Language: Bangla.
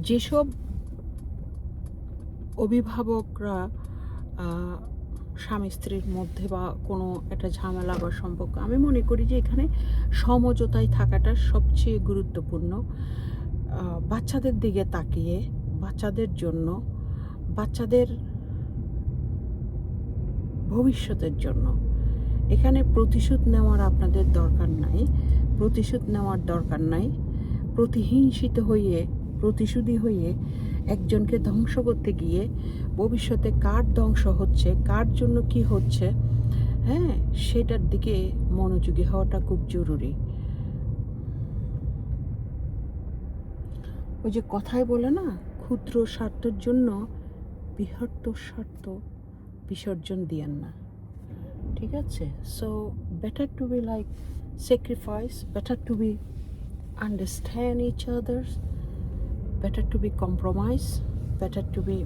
যেসব অভিভাবকরা স্বামী স্ত্রীর মধ্যে বা কোনো একটা ঝামেলা বা সম্পর্ক, আমি মনে করি যে এখানে সমঝোতায় থাকাটা সবচেয়ে গুরুত্বপূর্ণ। বাচ্চাদের দিকে তাকিয়ে, বাচ্চাদের জন্য, বাচ্চাদের ভবিষ্যতের জন্য এখানে প্রতিশোধ নেওয়ার আপনাদের দরকার নাই, প্রতিশোধ নেওয়ার দরকার নাই। প্রতিহিংসিত হয়ে, প্রতিশোধী হয়ে একজনকে ধ্বংস করতে গিয়ে ভবিষ্যতে কার ধ্বংস হচ্ছে, কার জন্য কি হচ্ছে, হ্যাঁ, সেটার দিকে মনোযোগী হওয়াটা খুব জরুরি। ওই যে কথায় বলে না, ক্ষুদ্র স্বার্থের জন্য বৃহত্তর স্বার্থ বিসর্জন দিয়েন না, ঠিক আছে? So better to be like sacrifice, better to be understand each other, better to be compromise, better to be